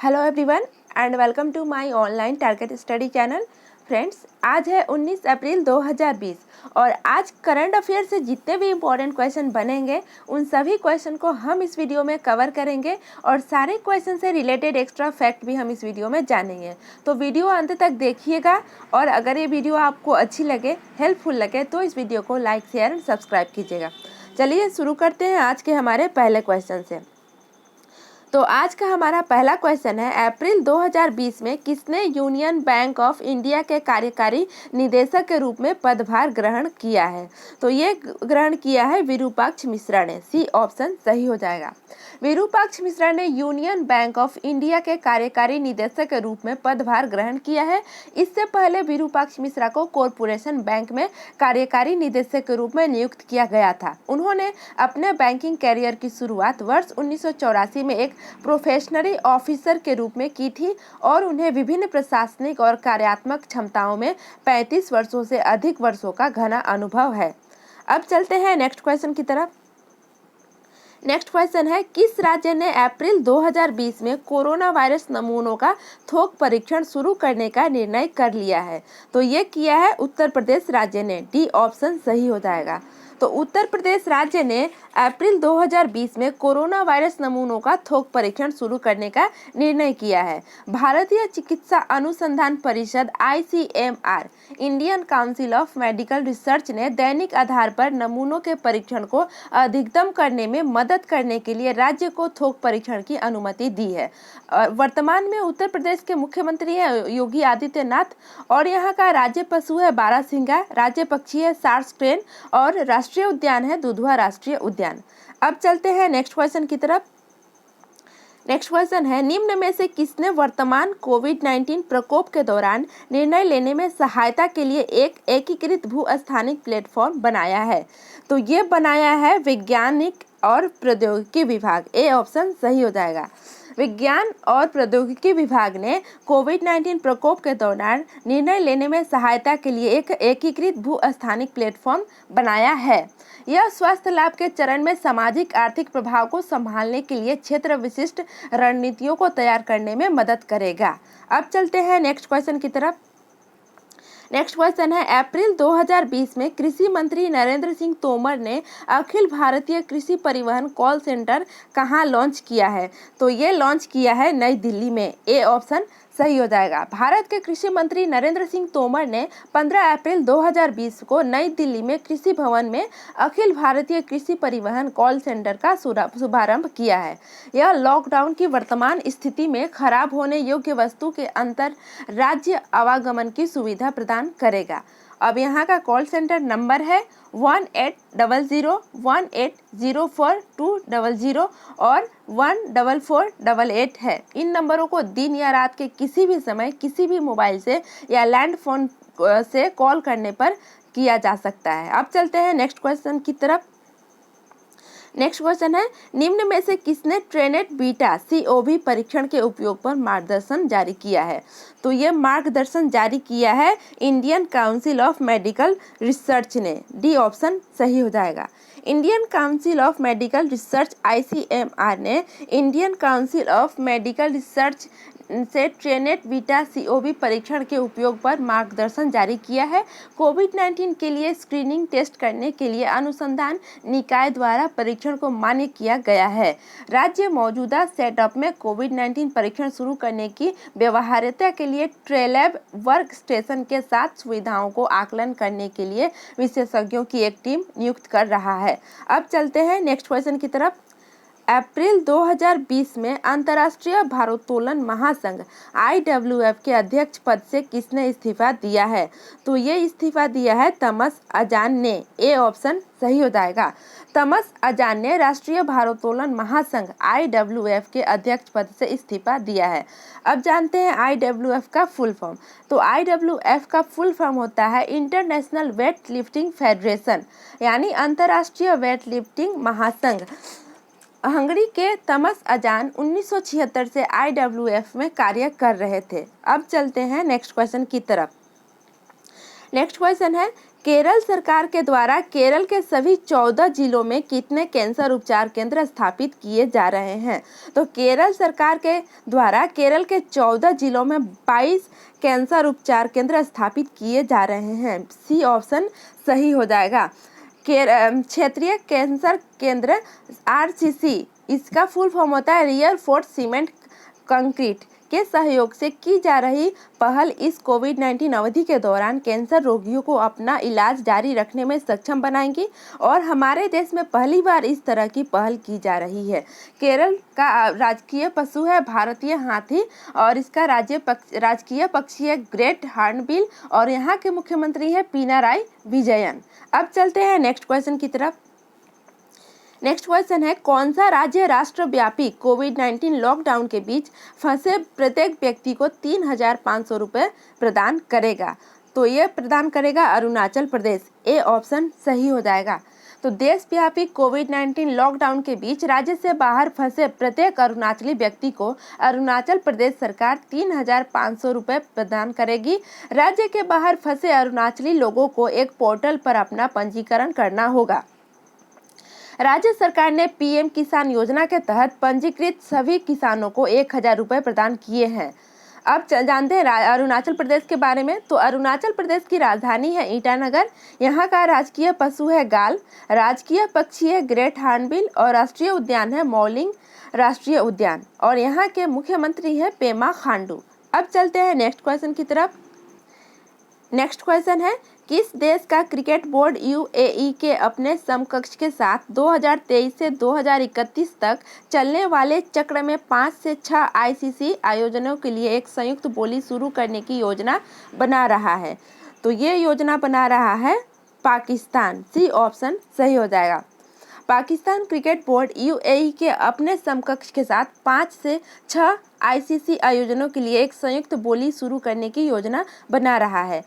Hello everyone and welcome to my online target study channel. Friends, आज है 19 अप्रैल 2020 और आज करंट अफेयर से जितने भी इम्पोर्टेंट क्वेश्चन बनेंगे उन सभी क्वेश्चन को हम इस वीडियो में कवर करेंगे और सारे क्वेश्चन से रिलेटेड एक्स्ट्रा फैक्ट भी हम इस वीडियो में जानेंगे। तो वीडियो अंत तक देखिएगा और अगर ये वीडियो आपको अच्छी लगे, हेल्पफुल लगे तो इस वीडियो को लाइक, शेयर एंड सब्सक्राइब कीजिएगा। चलिए शुरू करते हैं आज के हमारे पहले क्वेश्चन से। तो आज का हमारा पहला क्वेश्चन है, अप्रैल 2020 में किसने यूनियन बैंक ऑफ इंडिया के कार्यकारी निदेशक के रूप में पदभार ग्रहण किया है? तो ये ग्रहण किया है विरूपाक्ष मिश्रा ने। सी ऑप्शन सही हो जाएगा। विरूपाक्ष मिश्रा ने यूनियन बैंक ऑफ इंडिया के कार्यकारी निदेशक के रूप में पदभार ग्रहण किया है। इससे पहले विरूपाक्ष मिश्रा को कॉरपोरेशन बैंक में कार्यकारी निदेशक के रूप में नियुक्त किया गया था। उन्होंने अपने बैंकिंग कैरियर की शुरुआत वर्ष 1984 में एक प्रोफेशनल ऑफिसर के रूप में की थी और उन्हें विभिन्न प्रशासनिक और कार्यात्मक क्षमताओं में 35 वर्षों से अधिक वर्षों का घना अनुभव है। अब चलते हैं नेक्स्ट क्वेश्चन की तरफ। नेक्स्ट क्वेश्चन है, किस राज्य ने अप्रैल 2020 में कोरोना वायरस नमूनों का थोक परीक्षण शुरू करने का निर्णय कर लिया है? तो ये किया है उत्तर प्रदेश राज्य ने। डी ऑप्शन सही हो जाएगा। तो उत्तर प्रदेश राज्य ने अप्रैल 2020 में कोरोना वायरस नमूनों का थोक परीक्षण शुरू करने का निर्णय किया है। भारतीय चिकित्सा अनुसंधान परिषद ICMR, Indian council of medical research ने दैनिक आधार पर नमूनों के परीक्षण को अधिकतम करने में मदद करने के लिए राज्य को थोक परीक्षण की अनुमति दी है। वर्तमान में उत्तर प्रदेश के मुख्यमंत्री हैं योगी आदित्यनाथ और यहाँ का राज्य पशु है बारहसिंगा, राज्य पक्षी है सार्स क्रेन और राष्ट्रीय उद्यान है दुधवा राष्ट्रीय उद्यान। अब चलते हैं नेक्स्ट क्वेश्चन की तरफ। नेक्स्ट क्वेश्चन है, निम्न में से किसने वर्तमान कोविड-19 प्रकोप के दौरान निर्णय लेने में सहायता के लिए एक एकीकृत भू-स्थानिक प्लेटफॉर्म बनाया है? तो ये बनाया है वैज्ञानिक और प्रौद्योगिकी विभाग। ए ऑप्शन सही हो जाएगा। विज्ञान और प्रौद्योगिकी विभाग ने कोविड-19 प्रकोप के दौरान निर्णय लेने में सहायता के लिए एक एकीकृत भू-स्थानिक प्लेटफॉर्म बनाया है। यह स्वास्थ्य लाभ के चरण में सामाजिक आर्थिक प्रभाव को संभालने के लिए क्षेत्र विशिष्ट रणनीतियों को तैयार करने में मदद करेगा। अब चलते हैं नेक्स्ट क्वेश्चन की तरफ। नेक्स्ट क्वेश्चन है, अप्रैल 2020 में कृषि मंत्री नरेंद्र सिंह तोमर ने अखिल भारतीय कृषि परिवहन कॉल सेंटर कहाँ लॉन्च किया है? तो ये लॉन्च किया है नई दिल्ली में। ए ऑप्शन सही हो जाएगा। भारत के कृषि मंत्री नरेंद्र सिंह तोमर ने 15 अप्रैल 2020 को नई दिल्ली में कृषि भवन में अखिल भारतीय कृषि परिवहन कॉल सेंटर का शुभारंभ किया है। यह लॉकडाउन की वर्तमान स्थिति में खराब होने योग्य वस्तु के अंतर राज्य आवागमन की सुविधा प्रदान करेगा। अब यहाँ का कॉल सेंटर नंबर है 1800-1804-200 और 14488 है। इन नंबरों को दिन या रात के किसी भी समय किसी भी मोबाइल से या लैंड फोन से कॉल करने पर किया जा सकता है। अब चलते हैं नेक्स्ट क्वेश्चन की तरफ। नेक्स्ट क्वेश्चन है, निम्न में से किसने ट्रेनेट बीटा COV परीक्षण के उपयोग पर मार्गदर्शन जारी किया है? तो ये मार्गदर्शन जारी किया है Indian council of medical research ने। डी ऑप्शन सही हो जाएगा। Indian council of medical research ICMR ने Indian council of medical research से ट्रेनेट बीटा COV परीक्षण के उपयोग पर मार्गदर्शन जारी किया है। कोविड-19 के लिए स्क्रीनिंग टेस्ट करने के लिए अनुसंधान निकाय द्वारा परीक्षण को मान्य किया गया है। राज्य मौजूदा सेटअप में कोविड-19 परीक्षण शुरू करने की व्यवहार्यता के लिए ट्रेलैब वर्क स्टेशन के साथ सुविधाओं को आकलन करने के लिए विशेषज्ञों की एक टीम नियुक्त कर रहा है। अब चलते हैं नेक्स्ट क्वेश्चन की तरफ। अप्रैल 2020 में अंतर्राष्ट्रीय भारोत्तोलन महासंघ IWF के अध्यक्ष पद से किसने इस्तीफा दिया है? तो ये इस्तीफा दिया है तमस अजान ने। ए ऑप्शन सही हो जाएगा। तमस अजान ने राष्ट्रीय भारोत्तोलन महासंघ IWF के अध्यक्ष पद से इस्तीफा दिया है। अब जानते हैं IWF का फुल फॉर्म। तो IWF का फुल फॉर्म होता है इंटरनेशनल वेट लिफ्टिंग फेडरेशन, यानी अंतर्राष्ट्रीय वेट लिफ्टिंग महासंघ। हंगरी के तमस अजान 1976 से IWF में कार्य कर रहे थे। अब चलते हैं नेक्स्ट क्वेश्चन की तरफ। नेक्स्ट क्वेश्चन है, केरल सरकार के द्वारा केरल के सभी 14 जिलों में कितने कैंसर उपचार केंद्र स्थापित किए जा रहे हैं? तो केरल सरकार के द्वारा केरल के 14 जिलों में 22 कैंसर उपचार केंद्र स्थापित किए जा रहे हैं। सी ऑप्शन सही हो जाएगा। क्षेत्रीय कैंसर केंद्र RCC, इसका फुल फॉर्म होता है रियल फोर्ट सीमेंट कंक्रीट, के सहयोग से की जा रही पहल इस कोविड-19 अवधि के दौरान कैंसर रोगियों को अपना इलाज जारी रखने में सक्षम बनाएंगी और हमारे देश में पहली बार इस तरह की पहल की जा रही है। केरल का राजकीय पशु है भारतीय हाथी और इसका राजकीय पक्षी है ग्रेट हॉर्नबिल और यहाँ के मुख्यमंत्री हैं पिनाराई विजयन। अब चलते हैं नेक्स्ट क्वेश्चन की तरफ। नेक्स्ट क्वेश्चन है, कौन सा राज्य राष्ट्रव्यापी कोविड-19 लॉकडाउन के बीच फंसे प्रत्येक व्यक्ति को 3,500 रुपये प्रदान करेगा? तो ये प्रदान करेगा अरुणाचल प्रदेश। ए ऑप्शन सही हो जाएगा। तो देशव्यापी कोविड-19 लॉकडाउन के बीच राज्य से बाहर फंसे प्रत्येक अरुणाचली व्यक्ति को अरुणाचल प्रदेश सरकार 3,500 रुपये प्रदान करेगी। राज्य के बाहर फंसे अरुणाचली लोगों को एक पोर्टल पर अपना पंजीकरण करना होगा। राज्य सरकार ने PM किसान योजना के तहत पंजीकृत सभी किसानों को 1,000 रुपये प्रदान किए हैं। अब जानते हैं अरुणाचल प्रदेश के बारे में। तो अरुणाचल प्रदेश की राजधानी है ईटानगर। यहाँ का राजकीय पशु है गाल, राजकीय पक्षी है ग्रेट हॉर्नबिल और राष्ट्रीय उद्यान है मौलिंग राष्ट्रीय उद्यान और यहाँ के मुख्यमंत्री है पेमा खांडू। अब चलते हैं नेक्स्ट क्वेश्चन की तरफ। नेक्स्ट क्वेश्चन है, किस देश का क्रिकेट बोर्ड UAE के अपने समकक्ष के साथ 2023 से 2031 तक चलने वाले चक्र में 5 से 6 ICC आयोजनों के लिए एक संयुक्त बोली शुरू करने की योजना बना रहा है? तो ये योजना बना रहा है पाकिस्तान। सी ऑप्शन सही हो जाएगा। पाकिस्तान क्रिकेट बोर्ड UAE के अपने समकक्ष के साथ 5 से 6 ICC आयोजनों के लिए एक संयुक्त बोली शुरू करने की योजना बना रहा है।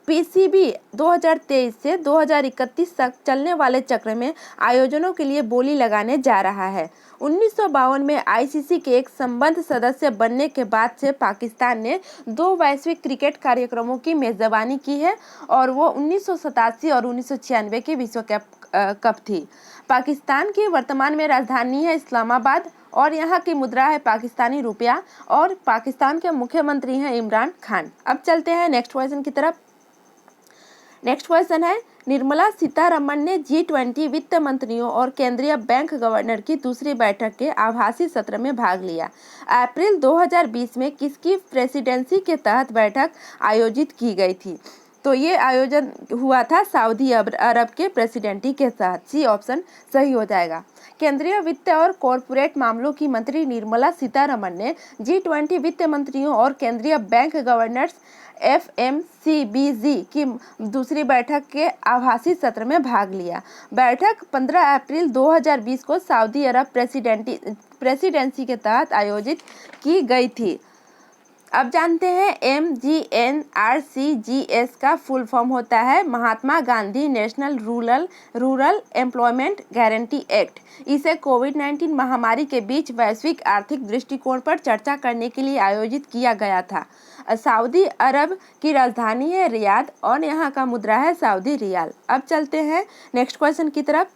PCB 2023 से 2031 तक चलने वाले चक्र में आयोजनों के लिए बोली लगाने जा रहा है। 1952 में ICC के एक संबद्ध सदस्य बनने के बाद से पाकिस्तान ने 2 वैश्विक क्रिकेट कार्यक्रमों की मेजबानी की है और वो 1987 और 1996 की विश्व कप थी। पाकिस्तान की वर्तमान में राजधानी है इस्लामाबाद और यहाँ की मुद्रा है पाकिस्तानी रुपया और पाकिस्तान के मुख्यमंत्री हैं इमरान खान। अब चलते हैं नेक्स्ट क्वेश्चन की तरफ। नेक्स्ट क्वेश्चन है, निर्मला सीतारमण ने G20 वित्त मंत्रियों और केंद्रीय बैंक गवर्नर की दूसरी बैठक के आभासी सत्र में भाग लिया। अप्रैल 2020 में किसकी प्रेसिडेंसी के तहत बैठक आयोजित की गई थी? तो ये आयोजन हुआ था सऊदी अरब के प्रेसिडेंटी के तहत। सी ऑप्शन सही हो जाएगा। केंद्रीय वित्त और कॉरपोरेट मामलों की मंत्री निर्मला सीतारमण ने G20 वित्त मंत्रियों और केंद्रीय बैंक गवर्नर्स FMCBG की दूसरी बैठक के आभासी सत्र में भाग लिया। बैठक 15 अप्रैल 2020 को सऊदी अरब प्रेसिडेंसी के तहत आयोजित की गई थी। अब जानते हैं MGNRCGS का फुल फॉर्म होता है Mahatma Gandhi national rural employment guarantee act. इसे कोविड-19 महामारी के बीच वैश्विक आर्थिक दृष्टिकोण पर चर्चा करने के लिए आयोजित किया गया था। सऊदी अरब की राजधानी है रियाद और यहाँ का मुद्रा है सऊदी रियाल। अब चलते हैं नेक्स्ट क्वेश्चन की तरफ।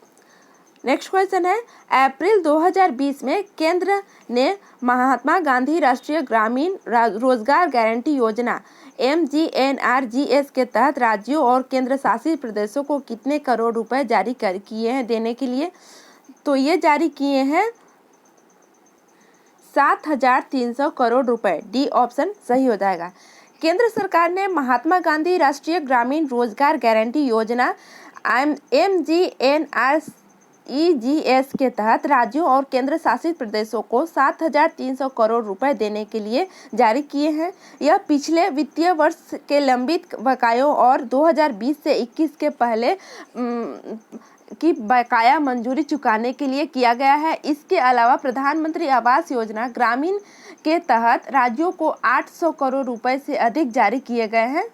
नेक्स्ट क्वेश्चन है, अप्रैल 2020 में केंद्र ने महात्मा गांधी राष्ट्रीय ग्रामीण रोजगार गारंटी योजना MGNRGS के तहत राज्यों और केंद्र शासित प्रदेशों को कितने करोड़ रुपए जारी किए हैं देने के लिए? तो ये जारी किए हैं 7,300 करोड़ रुपए। डी ऑप्शन सही हो जाएगा। केंद्र सरकार ने महात्मा गांधी राष्ट्रीय ग्रामीण रोजगार गारंटी योजना MGNRGS के तहत राज्यों और केंद्र शासित प्रदेशों को 7,300 करोड़ रुपए देने के लिए जारी किए हैं। यह पिछले वित्तीय वर्ष के लंबित बकायों और 2020 से 21 के पहले की बकाया मंजूरी चुकाने के लिए किया गया है। इसके अलावा प्रधानमंत्री आवास योजना ग्रामीण के तहत राज्यों को 800 करोड़ रुपए से अधिक जारी किए गए हैं।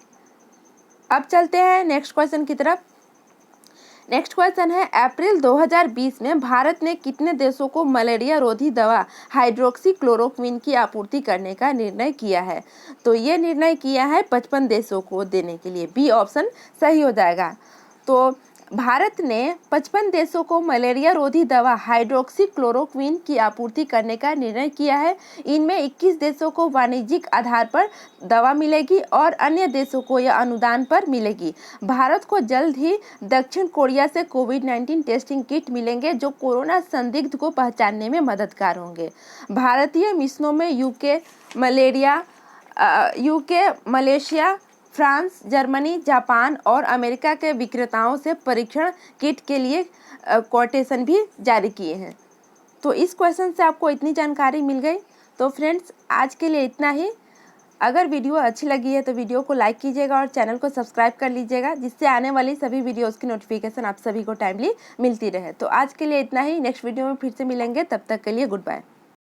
अब चलते हैं नेक्स्ट क्वेश्चन की तरफ। नेक्स्ट क्वेश्चन है, अप्रैल 2020 में भारत ने कितने देशों को मलेरिया रोधी दवा हाइड्रोक्सीक्लोरोक्विन की आपूर्ति करने का निर्णय किया है? तो ये निर्णय किया है 55 देशों को देने के लिए। बी ऑप्शन सही हो जाएगा। तो भारत ने 55 देशों को मलेरिया रोधी दवा हाइड्रोक्सीक्लोरोक्विन की आपूर्ति करने का निर्णय किया है। इनमें 21 देशों को वाणिज्यिक आधार पर दवा मिलेगी और अन्य देशों को यह अनुदान पर मिलेगी। भारत को जल्द ही दक्षिण कोरिया से कोविड-19 टेस्टिंग किट मिलेंगे जो कोरोना संदिग्ध को पहचानने में मददगार होंगे। भारतीय मिशनों में UK, Malaysia, France, Germany, Japan और अमेरिका के विक्रेताओं से परीक्षण किट के लिए कोटेशन भी जारी किए हैं। तो इस क्वेश्चन से आपको इतनी जानकारी मिल गई। तो फ्रेंड्स, आज के लिए इतना ही। अगर वीडियो अच्छी लगी है तो वीडियो को लाइक कीजिएगा और चैनल को सब्सक्राइब कर लीजिएगा, जिससे आने वाली सभी वीडियोज़ की नोटिफिकेशन आप सभी को टाइमली मिलती रहे। तो आज के लिए इतना ही। नेक्स्ट वीडियो में फिर से मिलेंगे, तब तक के लिए गुड बाय।